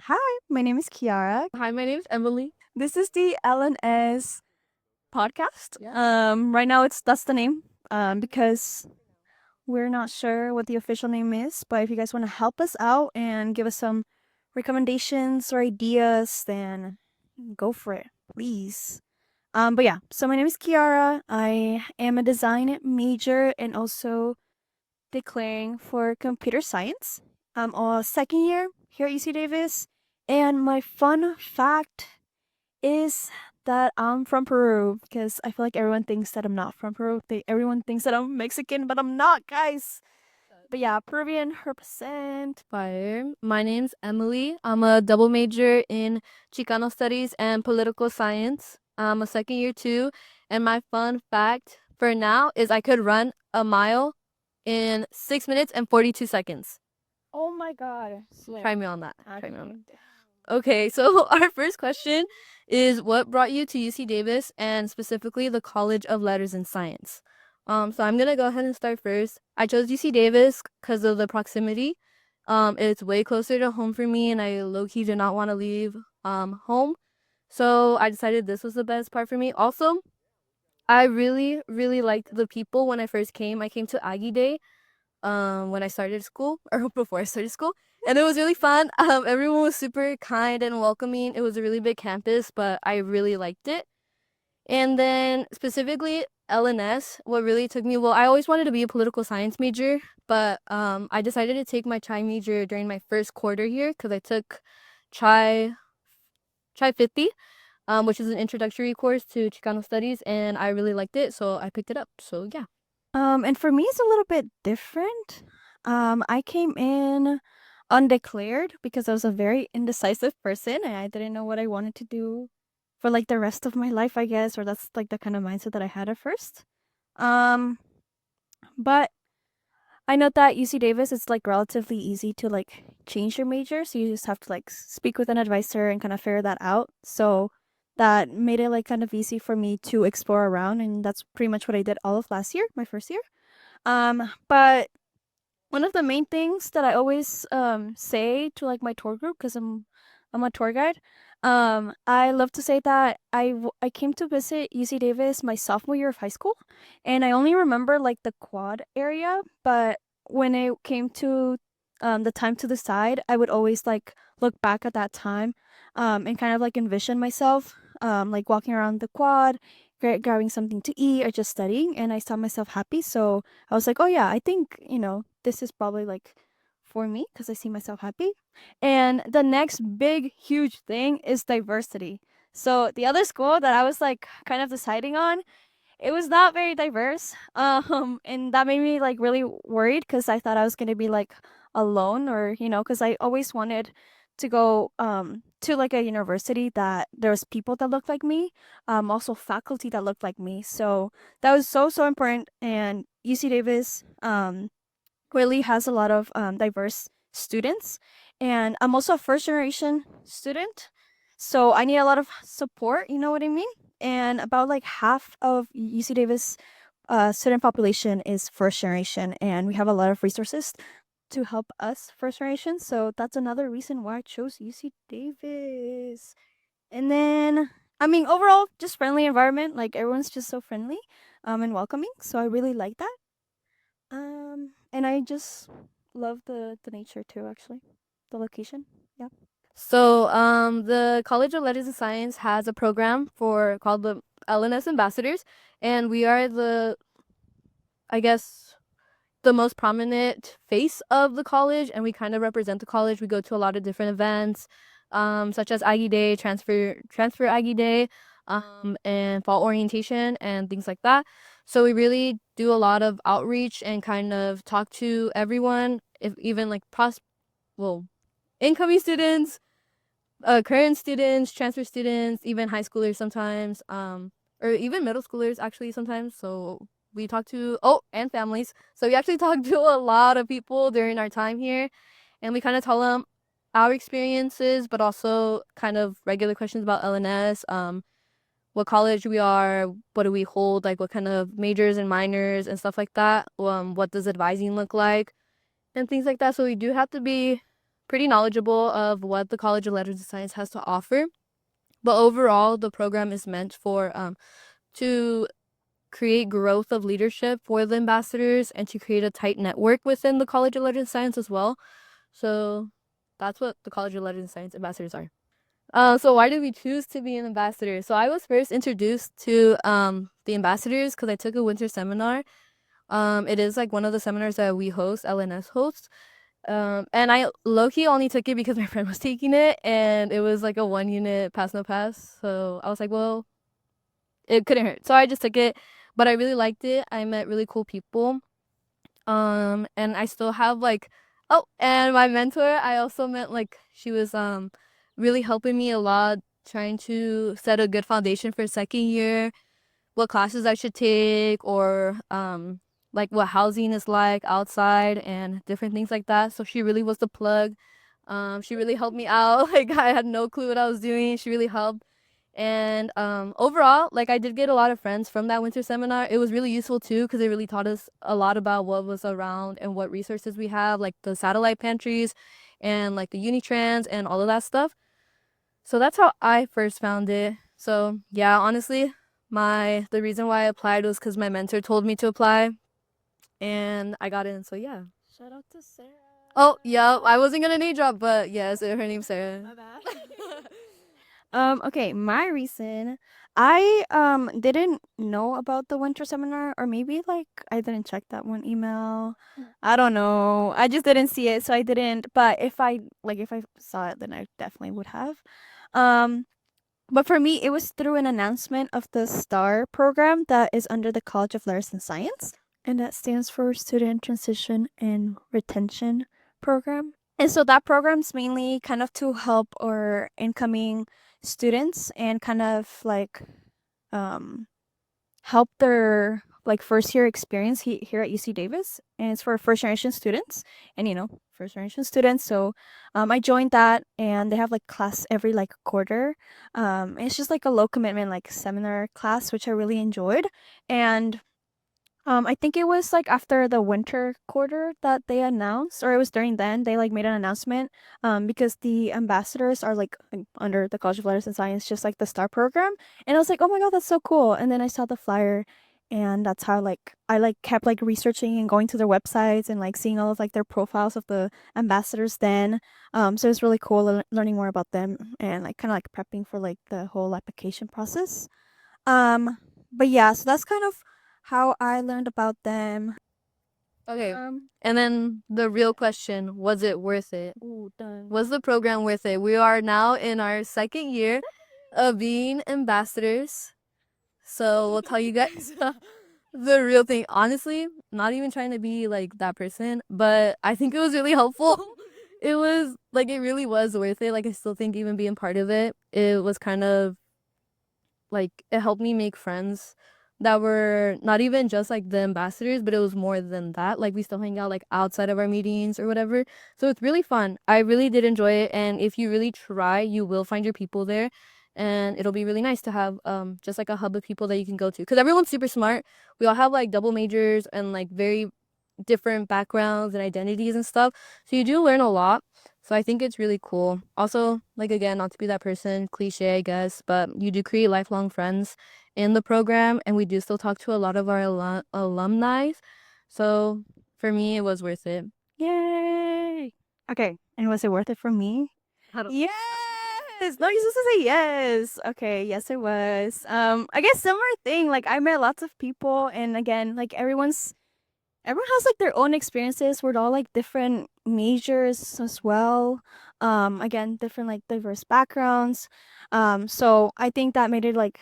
Hi, my name is Kyara. Hi, my name's Emily. This is the LNS podcast. Yeah. Right now that's the name. Because we're not sure what the official name is, but if you guys want to help us out and give us some recommendations or ideas, then go for it, please. But yeah, so my name is Kiara. I am a design major and also declaring for computer science. I'm a second year here at UC Davis, and my fun fact is that I'm from Peru because I feel like everyone thinks that I'm not from Peru. Everyone thinks that I'm Mexican, but I'm not, guys. But yeah, Peruvian represent. Fire. My name's Emily. I'm a double major in Chicano Studies and Political Science. I'm a second year too. And my fun fact for now is I could run a mile in 6 minutes and 42 seconds. Oh my god. Try me on that. Try me on Okay. that. Okay, so our first question is what brought you to UC Davis and specifically the College of Letters and Science? So I'm gonna go ahead and start first. I chose UC Davis because of the proximity. It's way closer to home for me, and I low key did not want to leave home. So I decided this was the best part for me. Also, I really, really liked the people when I first came. I came to Aggie Day when I started school or before I started school. And it was really fun. Everyone was super kind and welcoming. It was a really big campus, but I really liked it. And then specifically LNS, what really took me, well, I always wanted to be a political science major, but I decided to take my Chi major during my first quarter here because I took Chi Chi 50, which is an introductory course to Chicano studies, and I really liked it, so I picked it up. So yeah. And for me, it's a little bit different. I came in undeclared because I was a very indecisive person and I didn't know what I wanted to do for like the rest of my life, I guess, or that's like the kind of mindset that I had at first. Um, but I know that UC Davis it's like relatively easy to like change your major, so you just have to like speak with an advisor and kind of figure that out. So that made it like kind of easy for me to explore around, and that's pretty much what I did all of last year, my first year. But one of the main things that I always say to like my tour group because I'm a tour guide. I love to say that I came to visit UC Davis my sophomore year of high school, and I only remember like the quad area. But when it came to the time to decide, I would always like look back at that time, and kind of like envision myself like walking around the quad, grabbing something to eat or just studying, and I saw myself happy. So I was like, oh yeah, I think, this is probably like for me because I see myself happy. And the next big, huge thing is diversity. So the other school that I was like kind of deciding on, it was not very diverse. And that made me like really worried because I thought I was going to be like alone or, because I always wanted to go to like a university that there was people that looked like me, also faculty that looked like me. So that was so so important. And UC Davis really has a lot of diverse students, and I'm also a first generation student, so I need a lot of support. You know what I mean? And about like half of UC Davis student population is first generation, and we have a lot of resources to help us first generation. So that's another reason why I chose UC Davis. And then, I mean, overall, just friendly environment. Like everyone's just so friendly, and welcoming. So I really like that. And I just love the nature too, actually. The location. Yeah. So, the College of Letters and Science has a program for called the LNS Ambassadors, and we are I guess, the most prominent face of the college, and we kind of represent the college. We go to a lot of different events, such as Aggie Day, Transfer Aggie Day, and fall orientation and things like that. So we really do a lot of outreach and kind of talk to everyone, if even like well, incoming students, current students, transfer students, even high schoolers sometimes, or even middle schoolers actually sometimes. So we talk to and families. So we actually talk to a lot of people during our time here, and we kind of tell them our experiences, but also kind of regular questions about LNS, what college we are, what do we hold, like what kind of majors and minors and stuff like that. What does advising look like, and things like that. So we do have to be pretty knowledgeable of what the College of Letters and Science has to offer. But overall, the program is meant for to create growth of leadership for the ambassadors and to create a tight network within the College of Letters and Science as well. So that's what the College of Letters and Science ambassadors are. So why did we choose to be an ambassador? So I was first introduced to the ambassadors because I took a winter seminar. It is like one of the seminars that we host, LNS hosts. And I low key only took it because my friend was taking it, and it was like a 1 unit pass no pass. So I was like, well, it couldn't hurt. So I just took it, but I really liked it. I met really cool people. And I still have like, oh, and my mentor, I also met like she was really helping me a lot, trying to set a good foundation for second year, what classes I should take, or like what housing is like outside and different things like that. So she really was the plug. She really helped me out. Like I had no clue what I was doing. She really helped. And overall, like I did get a lot of friends from that winter seminar. It was really useful too because it really taught us a lot about what was around and what resources we have, like the satellite pantries and like the Unitrans and all of that stuff. So that's how I first found it. So yeah, honestly, the reason why I applied was because my mentor told me to apply, and I got in. So yeah. Shout out to Sarah. Oh yeah, I wasn't gonna name drop, but yes, her name's Sarah. My bad. Okay, my reason, I didn't know about the winter seminar, or maybe like I didn't check that one email. I don't know. I just didn't see it, so I didn't. But if I saw it, then I definitely would have. Um but for me, it was through an announcement of the STAR program that is under the College of Letters and Science, and that stands for Student Transition and Retention Program. And so that program's mainly kind of to help our incoming students and kind of like um, help their like first year experience here at UC Davis, and it's for first generation students and first generation students. So I joined that, and they have like class every like quarter. It's just like a low commitment like seminar class, which I really enjoyed. And I think it was like after the winter quarter that they announced, or it was during then they like made an announcement. Because the ambassadors are like under the College of Letters and Science, just like the STAR program, and I was like, oh my god, that's so cool. And then I saw the flyer, and that's how like I like kept like researching and going to their websites and like seeing all of like their profiles of the ambassadors. Then, so it's really cool learning more about them and like kind of like prepping for like the whole application process. Um, but yeah, so that's kind of how I learned about them. Okay. Um, And then the real question, was it worth it? ooh, done. Was the program worth it? We are now in our second year of being ambassadors. So we'll tell you guys the real thing. Honestly, not even trying to be like that person, but I think it was really helpful. It was like, it really was worth it. Like, I still think even being part of it, it was kind of like, it helped me make friends that were not even just like the ambassadors, but it was more than that. Like, we still hang out like outside of our meetings or whatever. So it's really fun. I really did enjoy it. And if you really try, you will find your people there. And it'll be really nice to have just like a hub of people that you can go to. Because everyone's super smart. We all have like double majors and like very different backgrounds and identities and stuff. So you do learn a lot. So I think it's really cool. Also, like again, not to be that person, cliche, I guess, but you do create lifelong friends in the program, and we do still talk to a lot of our alumni. So for me, it was worth it. Yay! Okay, and was it worth it for me? I don't. Yes. No, you're supposed to say yes. Okay, yes, it was. I guess similar thing. Like I met lots of people, and again, like everyone has like their own experiences. We're all like different majors as well. Again, different like diverse backgrounds. So I think that made it like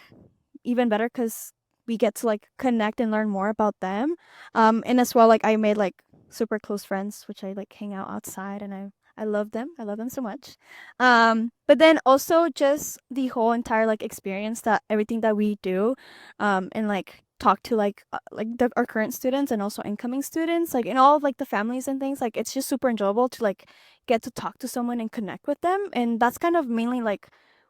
even better because we get to like connect and learn more about them. And as well, like I made like super close friends, which I like hang out outside, and I love them. I love them so much. But then also just the whole entire like experience that everything that we do, and like talk to our current students and also incoming students, like in all of like the families and things. Like it's just super enjoyable to like get to talk to someone and connect with them, and that's kind of mainly like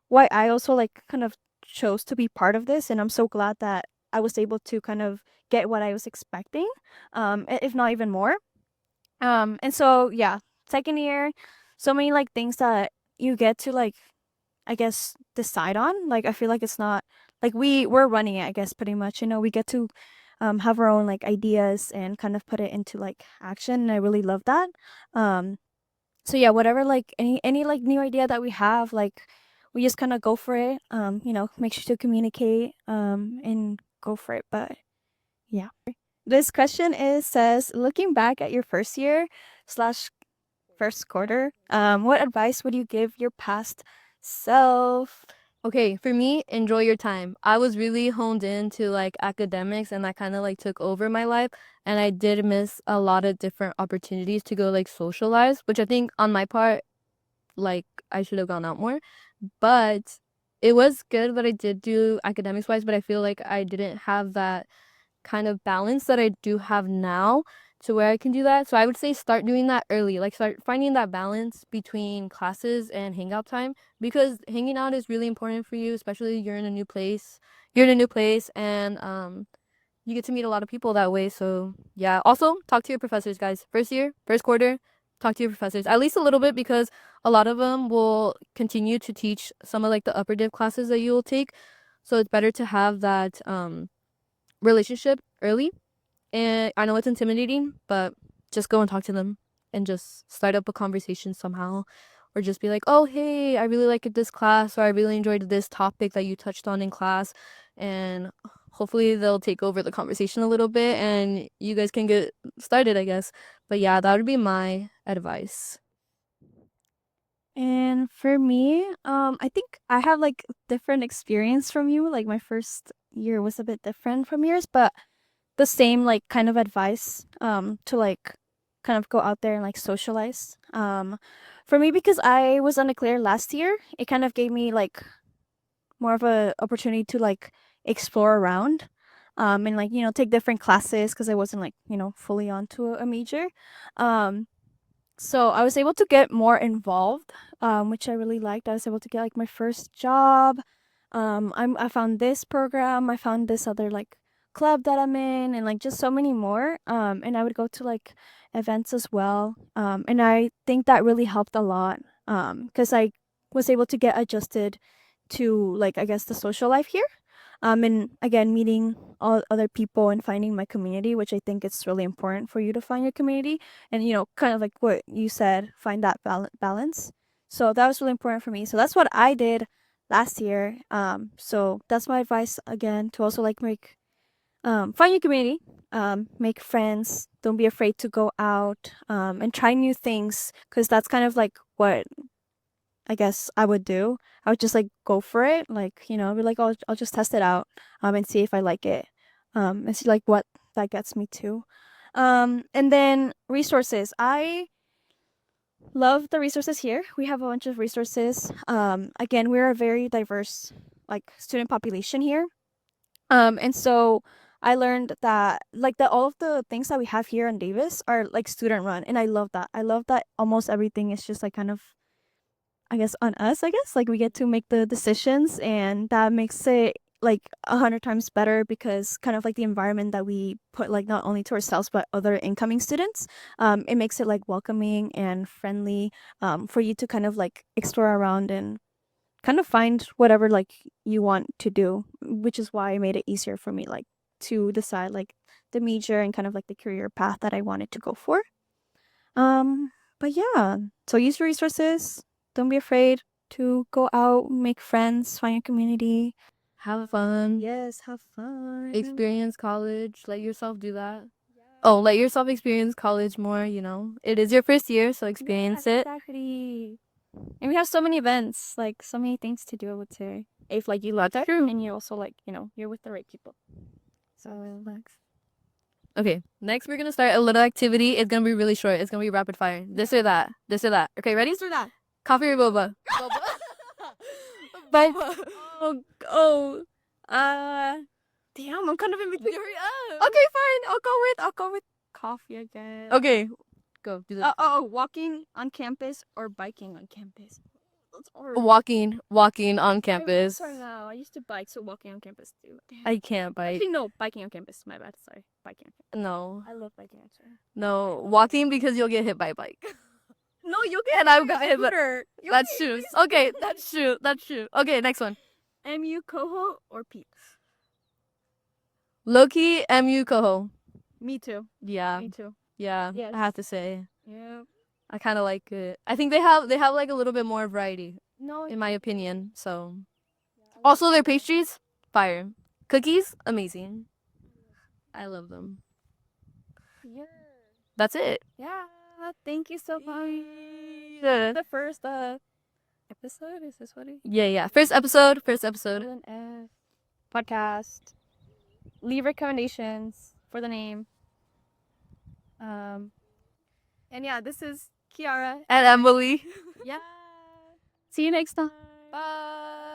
why I also like kind of chose to be part of this, and I'm so glad that I was able to kind of get what I was expecting, if not even more. And so yeah, second year. so many like things that you get to like, I guess, decide on. Like I feel like it's not like we're running it, I guess, pretty much. We get to have our own like ideas and kind of put it into like action, and I really love that. Um so yeah, whatever like any like new idea that we have, like we just kind of go for it. Make sure to communicate and go for it. But yeah. This question is says, looking back at your first year slash first quarter, what advice would you give your past self? Okay, for me, enjoy your time. I was really honed into like academics and that kind of like took over my life. And I did miss a lot of different opportunities to go like socialize, which I think on my part, like I should have gone out more. But it was good what I did do academics wise, but I feel like I didn't have that kind of balance that I do have now to where I can do that. So I would say start doing that early. Like start finding that balance between classes and hangout time because hanging out is really important for you, especially you're in a new place. You're in a new place and you get to meet a lot of people that way. So yeah. Also talk to your professors, guys. First year, first quarter, talk to your professors. At least a little bit because a lot of them will continue to teach some of like the upper div classes that you will take. So it's better to have that relationship early. And I know it's intimidating, but just go and talk to them and just start up a conversation somehow. Or just be like, oh, hey, I really liked this class, or I really enjoyed this topic that you touched on in class. And hopefully they'll take over the conversation a little bit and you guys can get started, I guess. But yeah, that would be my advice. And for me, I think I have like different experience from you. Like my first year was a bit different from yours, but the same like kind of advice to like kind of go out there and like socialize. For me, because I was undeclared last year, it kind of gave me like more of a opportunity to like explore around and like take different classes because I wasn't like fully onto a major. So I was able to get more involved, which I really liked. I was able to get like my first job. I found this program. I found this other like club that I'm in, and like just so many more. And I would go to like events as well. And I think that really helped a lot. Because I was able to get adjusted to like I guess the social life here. And again, meeting all other people and finding my community, which I think it's really important for you to find your community and kind of like what you said, find that balance. So that was really important for me. So that's what I did last year. So that's my advice again, to also like make find your community, make friends, don't be afraid to go out, and try new things, because that's kind of like what I guess I would do. I would just like go for it, like be like, oh, I'll just test it out, and see if I like it, and see like what that gets me to. And then resources. I love the resources here. We have a bunch of resources. Again, we're a very diverse like student population here. And so I learned that like that all of the things that we have here in Davis are like student run, and I love that. I love that almost everything is just like kind of, I guess, on us. I guess like we get to make the decisions, and that makes it like 100 times better, because kind of like the environment that we put like not only to ourselves but other incoming students, it makes it like welcoming and friendly, for you to kind of like explore around and kind of find whatever like you want to do, which is why it made it easier for me like to decide like the major and kind of like the career path that I wanted to go for. um but yeah, so use your resources, don't be afraid to go out, make friends, find your community. Have fun. Yes, have fun. Experience college. Let yourself do that. Oh, let yourself experience college more, you know. It is your first year, so experience Yes, it. exactly. And we have so many events, like so many things to do, I would say, if like you love that, True. and you also like you're with the right people. So relax. Okay, next we're gonna start a little activity. It's gonna be really short. It's gonna be rapid fire. This or that. This or that. Okay, ready? This or that. Coffee or boba? Boba. But oh, uh, damn, I'm kind of in between. Hurry up. Okay, fine. I'll go with coffee again. Okay, go do the Walking on campus or biking on campus. That's hard. walking on I campus. sorry now. I used to bike, so walking on campus too. Damn. I can't bike. Actually, no, biking on campus. My bad. Sorry, biking on campus. No, I love biking actually. no, walking because you'll get hit by a bike. No, you can. And I'm going. Scooter. That's true. Okay, that's true. That's true. Okay, next one. MU Coho or Peeps? Loki, MU, Coho. Me too. Yeah, Me too. yeah. Yes. I have to say, Yeah. I kind of like it. I think they have like a little bit more variety, No. in my opinion. So, also their pastries, fire. Cookies, amazing. I love them. Yeah. That's it. Yeah. Thank you so much. Yeah, The first episode, is this what it? yeah. First episode. First episode. Golden F podcast. Leave recommendations for the name. And yeah, this is Kyhara And Emily. Yeah. See you next time. Bye.